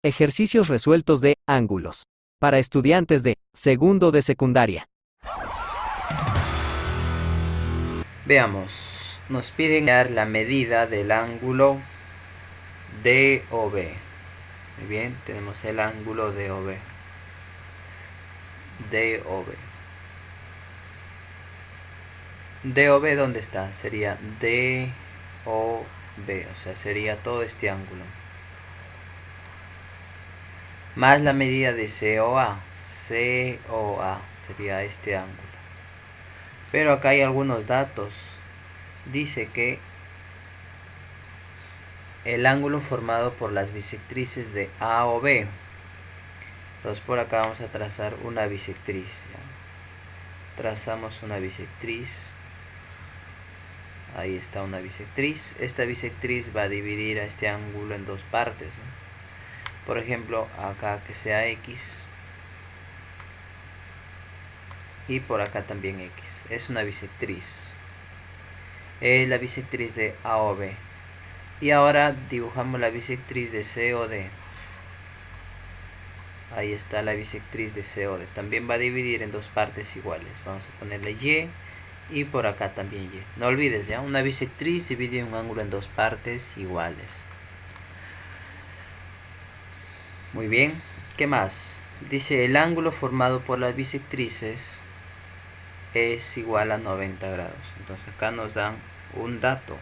Ejercicios resueltos de ángulos. Para estudiantes de segundo de secundaria. Veamos, nos piden dar la medida del ángulo DOB. Muy bien, tenemos el ángulo DOB. DOB, ¿dónde está? Sería DOB, o sea, sería todo este ángulo. Más la medida de COA. COA sería este ángulo. Pero acá hay algunos datos. Dice que el ángulo formado por las bisectrices de A o B. Entonces por acá vamos a trazar una bisectriz. ¿Ya? Trazamos una bisectriz. Ahí está una bisectriz. Esta bisectriz va a dividir a este ángulo en dos partes, ¿no? Por ejemplo, acá que sea X. Y por acá también X. Es una bisectriz. Es la bisectriz de A o B. Y ahora dibujamos la bisectriz de C o D. Ahí está la bisectriz de COD. También va a dividir en dos partes iguales. Vamos a ponerle Y y por acá también Y. No olvides, ya, una bisectriz divide un ángulo en dos partes iguales. Muy bien, ¿qué más? Dice el ángulo formado por las bisectrices es igual a 90 grados. Entonces acá nos dan un dato.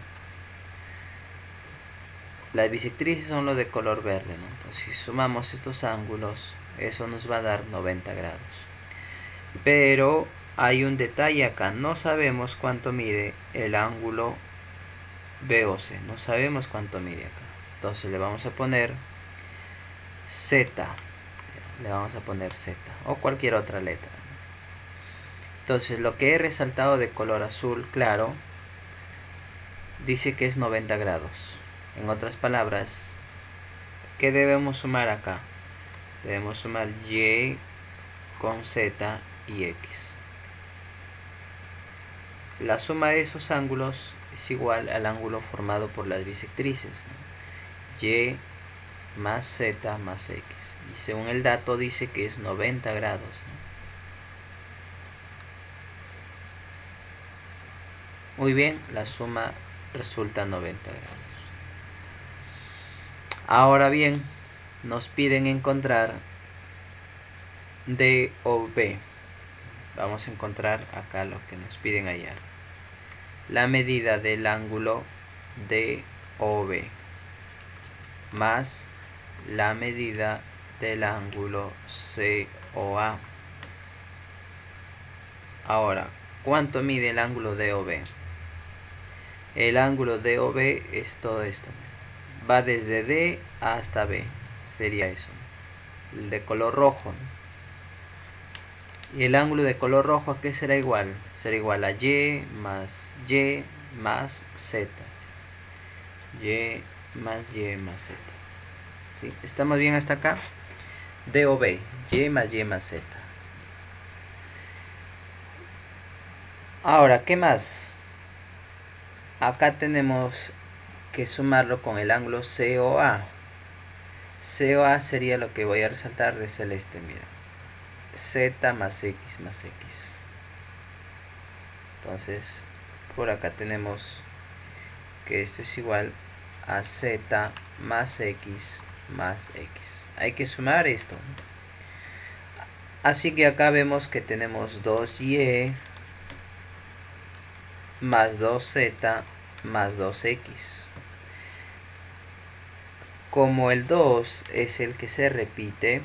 Las bisectrices son los de color verde, ¿no? Entonces si sumamos estos ángulos, eso nos va a dar 90 grados. Pero hay un detalle acá, no sabemos cuánto mide el ángulo BOC, no sabemos cuánto mide acá. Entonces le vamos a poner Z, le vamos a poner Z o cualquier otra letra. Entonces lo que he resaltado de color azul claro dice que es 90 grados. En otras palabras, ¿qué debemos sumar acá? Debemos sumar Y con Z y X. La suma de esos ángulos es igual al ángulo formado por las bisectrices, ¿no? Y más Z más X. Y según el dato dice que es 90 grados, ¿no? Muy bien, la suma resulta 90 grados. Ahora bien, nos piden encontrar D o B. Vamos a encontrar acá lo que nos piden hallar. La medida del ángulo DOB más la medida del ángulo COA. Ahora, ¿cuánto mide el ángulo DOB? El ángulo DOB es todo esto. Va desde D hasta B. Sería eso. El de color rojo. Y el ángulo de color rojo, ¿a qué será igual? Será igual a Y más Z. Y más Z. ¿Sí? ¿Estamos bien hasta acá? DOB, Y más Z. Ahora, ¿qué más? Acá tenemos que sumarlo con el ángulo COA. COA sería lo que voy a resaltar de celeste, mira. Z más X más X. Entonces, por acá tenemos que esto es igual a Z más X más X. Hay que sumar esto. Así que acá vemos que tenemos 2Y más 2Z más 2X. Como el 2 es el que se repite,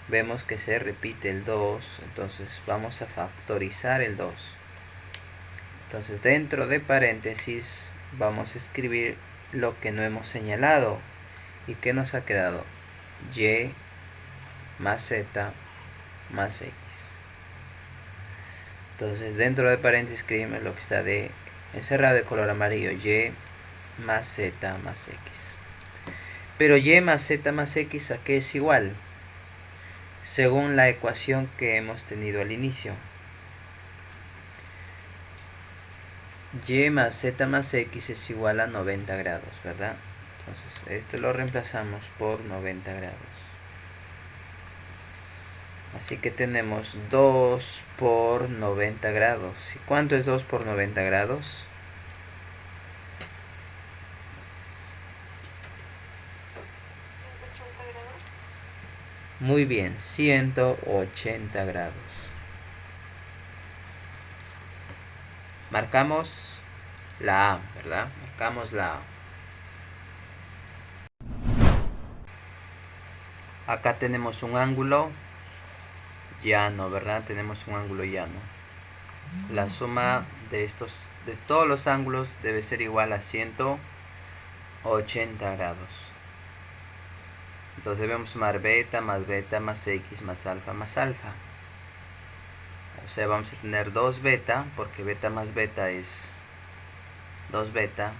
vemos que se repite el 2, entonces vamos a factorizar el 2. Entonces dentro de paréntesis vamos a escribir lo que no hemos señalado. ¿Y qué nos ha quedado? Y más Z más X. Entonces dentro de paréntesis escribimos lo que está de encerrado de color amarillo. Y más Z más X. Pero Y más Z más X, ¿a qué es igual? Según la ecuación que hemos tenido al inicio. Y más Z más X es igual a 90 grados, ¿verdad? Entonces esto lo reemplazamos por 90 grados. Así que tenemos 2 por 90 grados. ¿Y cuánto es 2 por 90 grados? Muy bien, 180 grados. Marcamos la A, ¿verdad? Marcamos la A. Acá tenemos un ángulo llano, ¿verdad? Tenemos un ángulo llano. La suma de todos los ángulos debe ser igual a 180 grados. Entonces debemos sumar beta más x más alfa más alfa. O sea, vamos a tener 2 beta, porque beta más beta es 2 beta,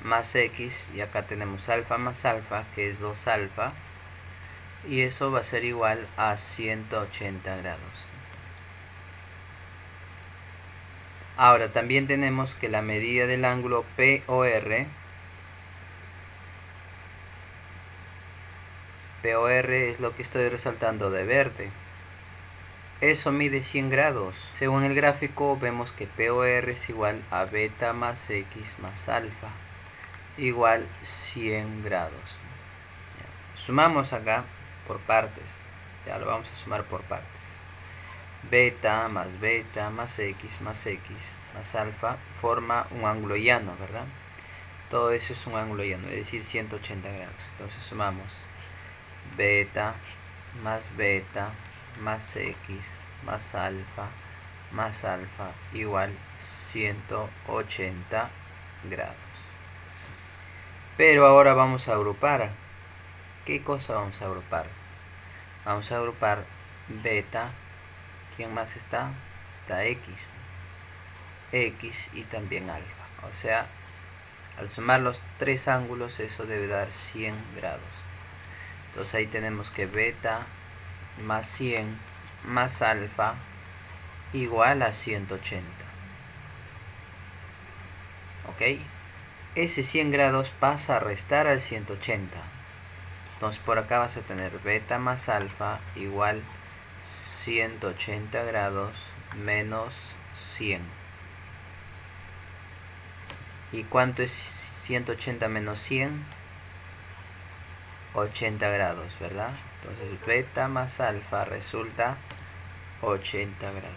más x, y acá tenemos alfa más alfa, que es 2 alfa, y eso va a ser igual a 180 grados. Ahora también tenemos que la medida del ángulo POR es lo que estoy resaltando de verde. Eso mide 100 grados. Según el gráfico vemos que POR es igual a beta más x más alfa, igual 100 grados. Sumamos acá por partes. Ya lo vamos a sumar por partes. Beta más x más alfa forma un ángulo llano, ¿verdad? Todo eso es un ángulo llano, es decir, 180 grados. Entonces sumamos beta más x más alfa igual 180 grados. Pero ahora vamos a agrupar. ¿Qué cosa vamos a agrupar? Vamos a agrupar beta. ¿Quién más está? Está x y también alfa. O sea, al sumar los tres ángulos, eso debe dar 100 grados. Entonces ahí tenemos que beta más 100 más alfa igual a 180. ¿Ok? Ese 100 grados pasa a restar al 180. Entonces por acá vas a tener beta más alfa igual 180 grados menos 100. ¿Y cuánto es 180 menos 100? 80 grados, ¿verdad? Entonces beta más alfa resulta 80 grados.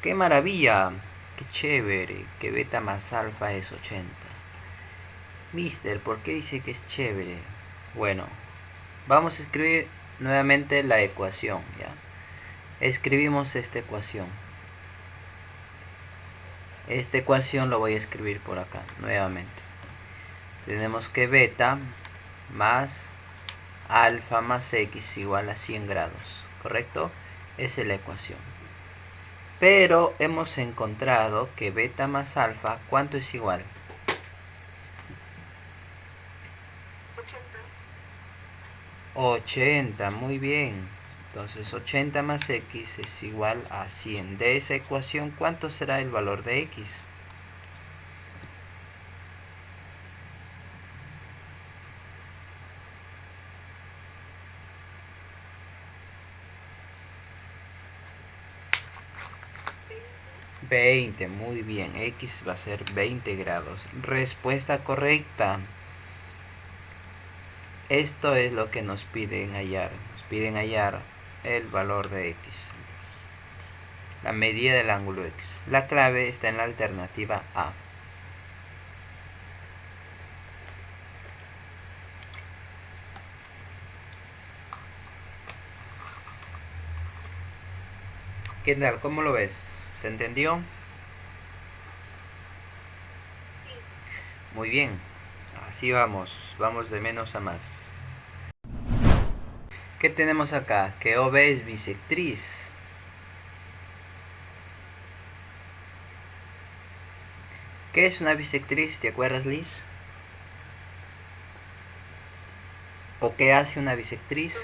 ¡Qué maravilla! ¡Qué chévere! Que beta más alfa es 80. Mister, ¿por qué dice que es chévere? Bueno, vamos a escribir nuevamente la ecuación, ¿ya? Escribimos esta ecuación. Esta ecuación lo voy a escribir por acá, nuevamente. Tenemos que beta más alfa más x igual a 100 grados, ¿correcto? Esa es la ecuación. Pero hemos encontrado que beta más alfa, ¿cuánto es igual? 80, muy bien. Entonces 80 más x es igual a 100. De esa ecuación, ¿cuánto será el valor de x? $20, muy bien. X va a ser 20 grados. Respuesta correcta. Esto es lo que nos piden hallar. Nos piden hallar el valor de x. La medida del ángulo x. La clave está en la alternativa A. ¿Qué tal? ¿Cómo lo ves? ¿Se entendió? Muy bien. Así vamos. Vamos de menos a más. ¿Qué tenemos acá? Que OB es bisectriz. ¿Qué es una bisectriz? ¿Te acuerdas, Liz? ¿O qué hace una bisectriz?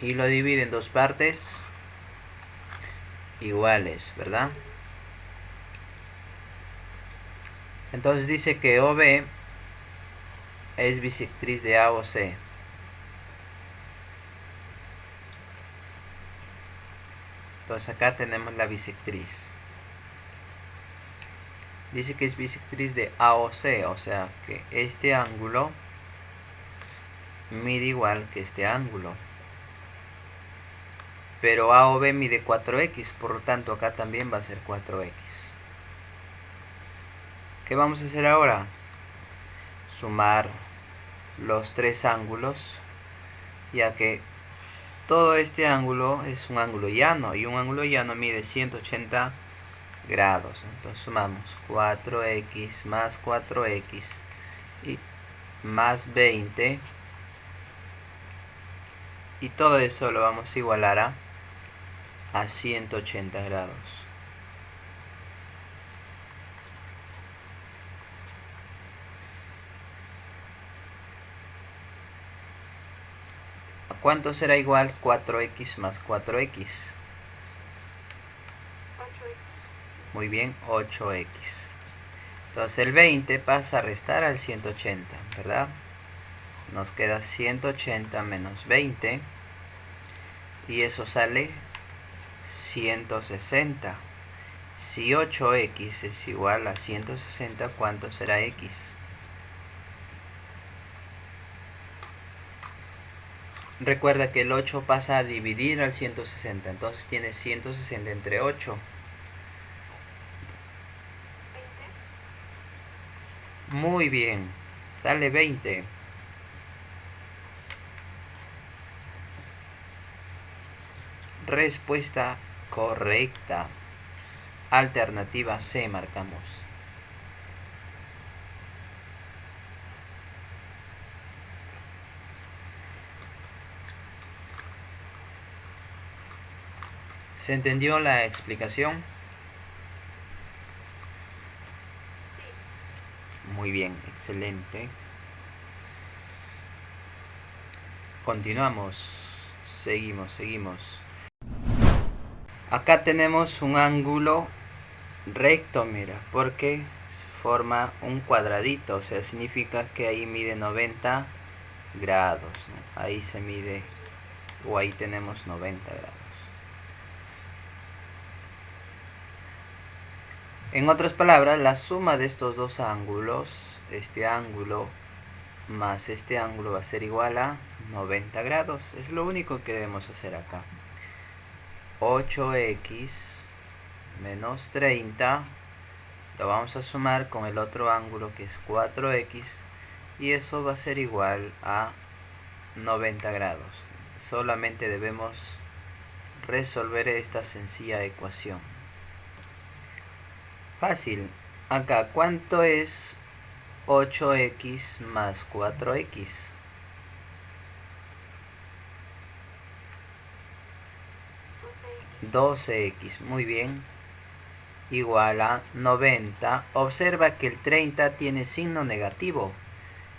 y lo divide en dos partes iguales, ¿verdad? Entonces dice que OB es bisectriz de A o C. Entonces acá tenemos la bisectriz. Dice que es bisectriz de A o C, o sea que este ángulo mide igual que este ángulo. Pero AOB mide 4x, por lo tanto acá también va a ser 4x. ¿Qué vamos a hacer ahora? Sumar los tres ángulos, ya que todo este ángulo es un ángulo llano, y un ángulo llano mide 180 grados. Entonces sumamos 4x más 4x y más 20, y todo eso lo vamos a igualar a 180 grados. ¿A cuánto será igual 4x más 4x? Muy bien, 8x. Entonces el 20 pasa a restar al 180, ¿verdad? Nos queda 180 menos 20, y eso sale 160. Si 8x es igual a 160, ¿cuánto será x? Recuerda que el 8 pasa a dividir al 160, entonces tienes 160 entre 8. Muy bien, sale 20. Respuesta correcta. Alternativa C marcamos. ¿Se entendió la explicación? Muy bien, excelente. Continuamos. Seguimos. Acá tenemos un ángulo recto, mira, porque forma un cuadradito, o sea, significa que ahí mide 90 grados, ¿no? Ahí se mide, o ahí tenemos 90 grados. En otras palabras, la suma de estos dos ángulos, este ángulo más este ángulo, va a ser igual a 90 grados. Es lo único que debemos hacer acá. 8x menos 30 lo vamos a sumar con el otro ángulo, que es 4x, y eso va a ser igual a 90 grados. Solamente debemos resolver esta sencilla ecuación. Fácil. Acá, ¿cuánto es 8x más 4x? 12x, muy bien, igual a 90. Observa que el 30 tiene signo negativo,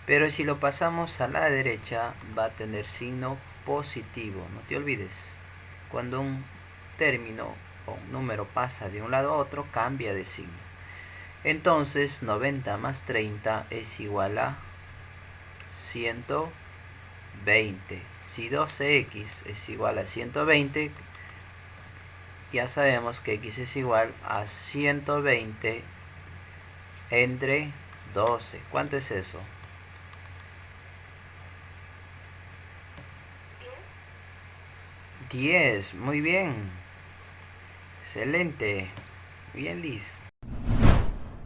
pero si lo pasamos a la derecha va a tener signo positivo. No te olvides, cuando un término o un número pasa de un lado a otro, cambia de signo. Entonces 90 más 30 es igual a 120. Si 12x es igual a 120, ya sabemos que x es igual a 120 entre 12. ¿Cuánto es eso? 10. Muy bien. Excelente. Bien, Liz.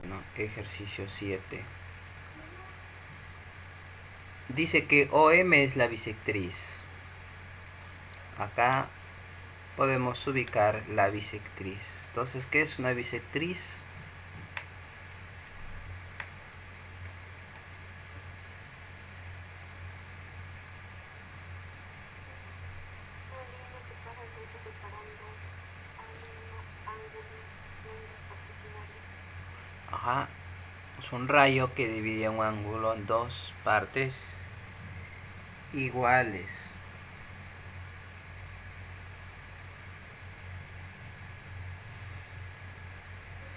Bueno, ejercicio 7. Dice que OM es la bisectriz. Acá podemos ubicar la bisectriz. Entonces, ¿qué es una bisectriz? Ajá, es un rayo que divide un ángulo en dos partes iguales.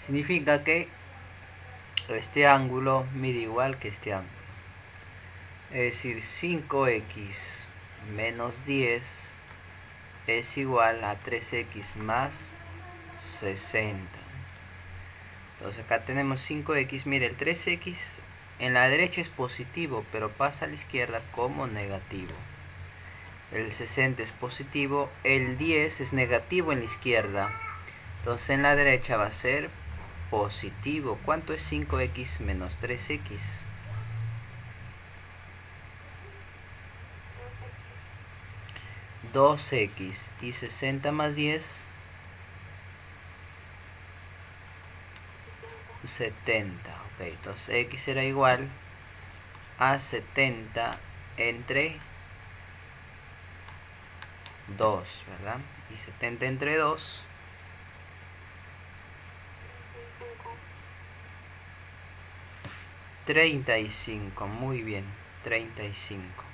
Significa que este ángulo mide igual que este ángulo. Es decir, 5x menos 10 es igual a 3x más 60. Entonces acá tenemos 5x. Mire, el 3x en la derecha es positivo, pero pasa a la izquierda como negativo. El 60 es positivo, el 10 es negativo en la izquierda. Entonces en la derecha va a ser positivo. ¿Cuánto es 5x menos 3x? 2x. Y 60 más 10, 70. Ok, entonces x será igual a 70 entre 2, ¿verdad? Y 70 entre 2, 35. Muy bien, 35.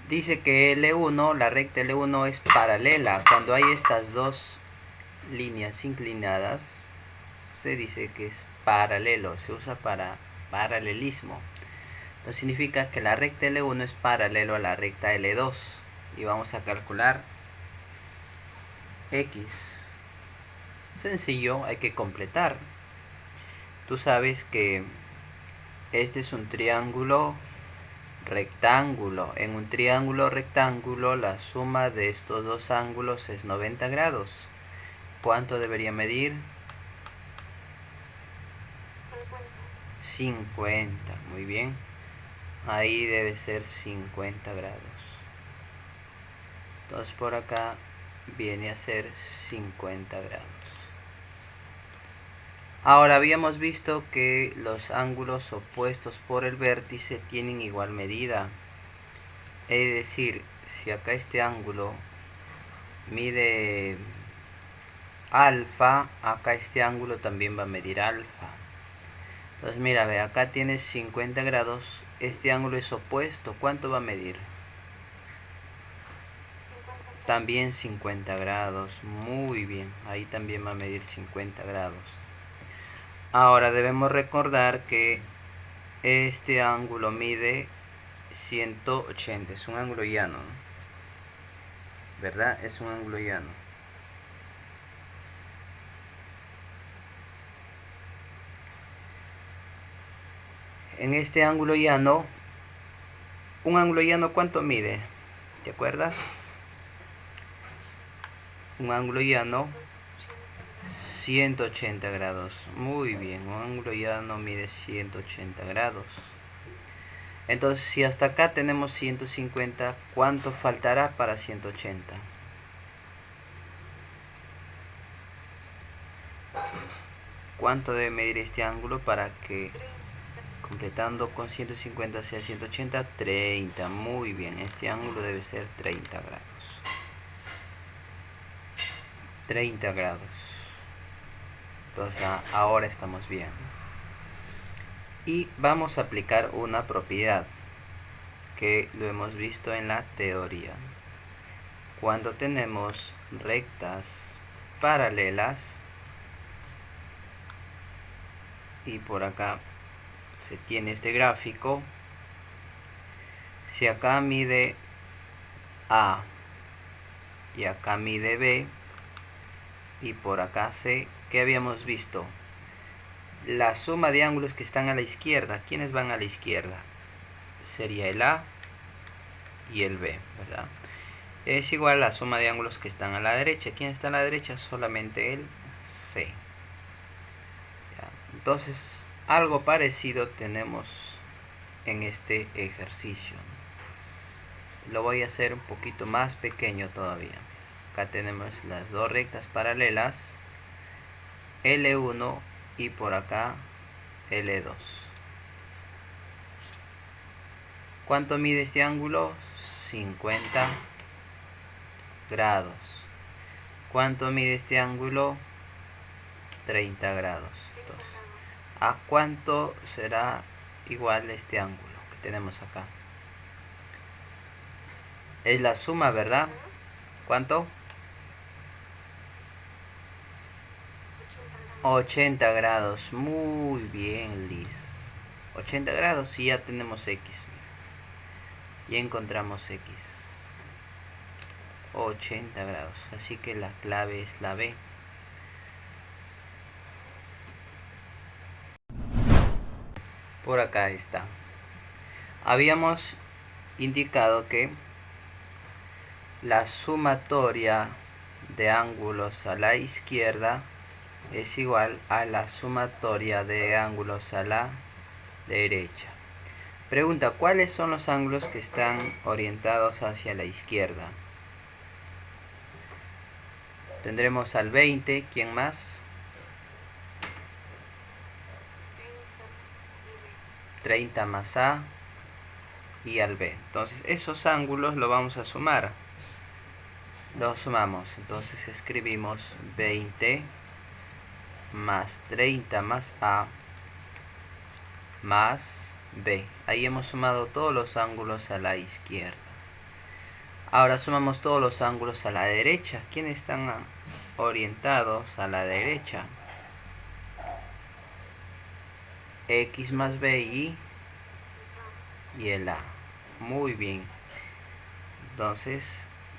Dice que L1, la recta L1 es paralela. Cuando hay estas dos líneas inclinadas, se dice que es paralelo, se usa para paralelismo. Entonces significa que la recta L1 es paralelo a la recta L2. Y vamos a calcular X. Sencillo, hay que completar. Tú sabes que este es un triángulo rectángulo. En un triángulo rectángulo la suma de estos dos ángulos es 90 grados. ¿Cuánto debería medir? 50. Muy bien. Ahí debe ser 50 grados. Entonces por acá viene a ser 50 grados. Ahora habíamos visto que los ángulos opuestos por el vértice tienen igual medida. Es decir, si acá este ángulo mide alfa, acá este ángulo también va a medir alfa. Entonces mira, ve, acá tienes 50 grados, este ángulo es opuesto. ¿Cuánto va a medir? También 50 grados. Muy bien, ahí también va a medir 50 grados. Ahora debemos recordar que este ángulo mide 180, es un ángulo llano, ¿no? ¿Verdad? Es un ángulo llano. En este ángulo llano, un ángulo llano, ¿cuánto mide? ¿Te acuerdas? Un ángulo llano, 180 grados. Muy bien, un ángulo llano mide 180 grados. Entonces, si hasta acá tenemos 150, ¿cuánto faltará para 180? ¿Cuánto debe medir este ángulo para que completando con 150 sea 180? 30. Muy bien, este ángulo debe ser 30 grados. 30 grados. Entonces ahora estamos bien. Y vamos a aplicar una propiedad que lo hemos visto en la teoría. Cuando tenemos rectas paralelas y por acá se tiene este gráfico, si acá mide A y acá mide B y por acá C, ¿qué habíamos visto? La suma de ángulos que están a la izquierda. ¿Quiénes van a la izquierda? Sería el A y el B, ¿verdad? Es igual a la suma de ángulos que están a la derecha. ¿Quién está a la derecha? Solamente el C. ¿Ya? Entonces, algo parecido tenemos en este ejercicio. Lo voy a hacer un poquito más pequeño todavía. Acá tenemos las dos rectas paralelas, L1 y por acá L2. ¿Cuánto mide este ángulo? 50 grados. ¿Cuánto mide este ángulo? 30 grados. Entonces, ¿a cuánto será igual este ángulo que tenemos acá? Es la suma, ¿verdad? ¿Cuánto? 80 grados. Muy bien, Liz. 80 grados y ya tenemos X. Ya encontramos X. 80 grados. Así que la clave es la B. Por acá está. Habíamos indicado que la sumatoria de ángulos a la izquierda es igual a la sumatoria de ángulos a la derecha. Pregunta, ¿cuáles son los ángulos que están orientados hacia la izquierda? Tendremos al 20, ¿quién más? 30 más A y al B. Entonces esos ángulos lo vamos a sumar. Los sumamos, entonces escribimos 20 más 30 más A más B. Ahí hemos sumado todos los ángulos a la izquierda. Ahora sumamos todos los ángulos a la derecha. ¿Quiénes están orientados a la derecha? X más B y el A. Muy bien. Entonces,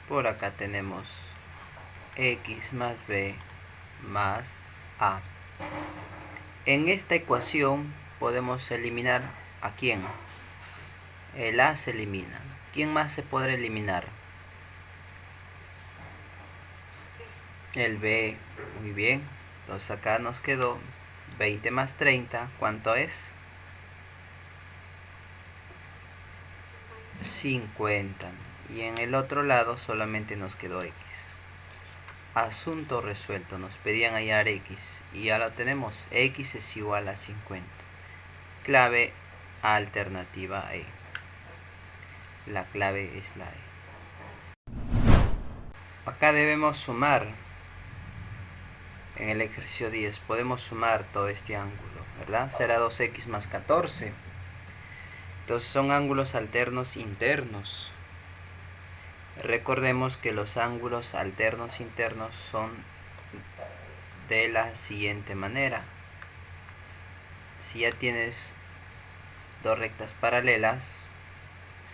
por acá tenemos X más B más A. En esta ecuación podemos eliminar ¿a quién? El A se elimina. ¿Quién más se podrá eliminar? El B. Muy bien. Entonces acá nos quedó 20 más 30. ¿Cuánto es? 50. Y en el otro lado solamente nos quedó X. Asunto resuelto. Nos pedían hallar X. Y ya lo tenemos. X es igual a 50. Clave alternativa E. La clave es la E. Acá debemos sumar. En el ejercicio 10 podemos sumar todo este ángulo, ¿verdad? Será 2x más 14. Entonces son ángulos alternos internos. Recordemos que los ángulos alternos internos son de la siguiente manera. Si ya tienes dos rectas paralelas,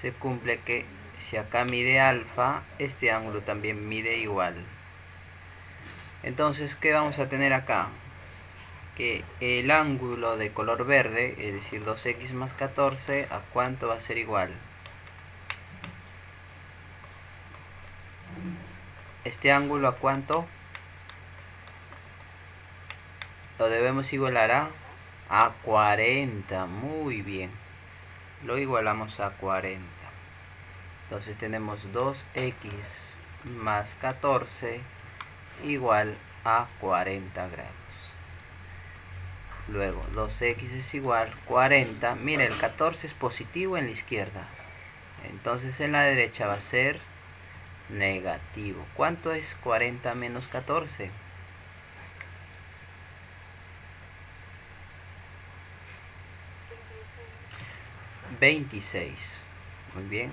se cumple que si acá mide alfa, este ángulo también mide igual. Entonces, ¿qué vamos a tener acá? Que el ángulo de color verde, es decir 2x más 14, ¿a cuánto va a ser igual? Este ángulo, ¿a cuánto? Lo debemos igualar a 40. Muy bien. Lo igualamos a 40. Entonces tenemos 2x más 14 igual a 40 grados. Luego 2x es igual a 40. Mira, el 14 es positivo en la izquierda. Entonces en la derecha va a ser negativo. ¿Cuánto es 40 menos 14? 26. Muy bien.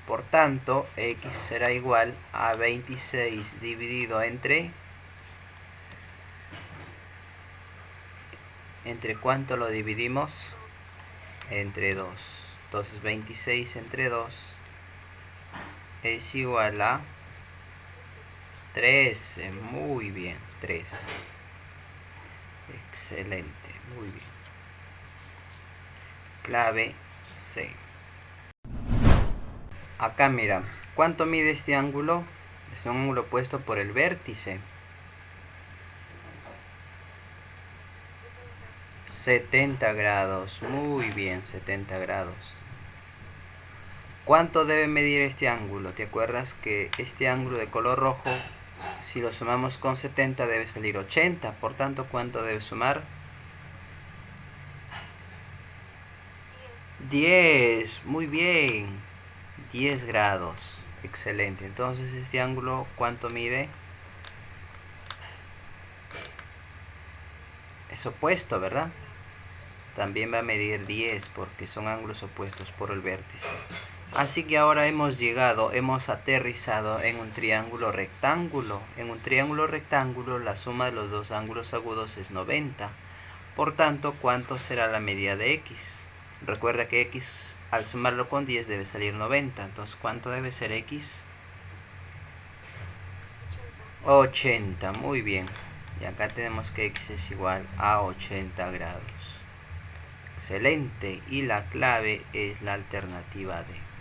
Por tanto, x será igual a 26 dividido entre... ¿Entre cuánto lo dividimos? Entre 2. Entonces 26 entre 2 es igual a 13. Muy bien, 13. Excelente, muy bien. Clave C. Acá mira, ¿cuánto mide este ángulo? Es un ángulo puesto por el vértice. 70 grados, muy bien, 70 grados. ¿Cuánto debe medir este ángulo? ¿Te acuerdas que este ángulo de color rojo, si lo sumamos con 70 debe salir 80? Por tanto, ¿cuánto debe sumar? 10, muy bien, 10 grados, excelente. Entonces este ángulo, ¿cuánto mide? Es opuesto, ¿verdad? También va a medir 10 porque son ángulos opuestos por el vértice. Así que ahora hemos aterrizado en un triángulo rectángulo. En un triángulo rectángulo la suma de los dos ángulos agudos es 90. Por tanto, ¿cuánto será la medida de x? Recuerda que x al sumarlo con 10 debe salir 90. Entonces, ¿cuánto debe ser x? 80. Muy bien. Y acá tenemos que x es igual a 80 grados. Excelente. Y la clave es la alternativa D.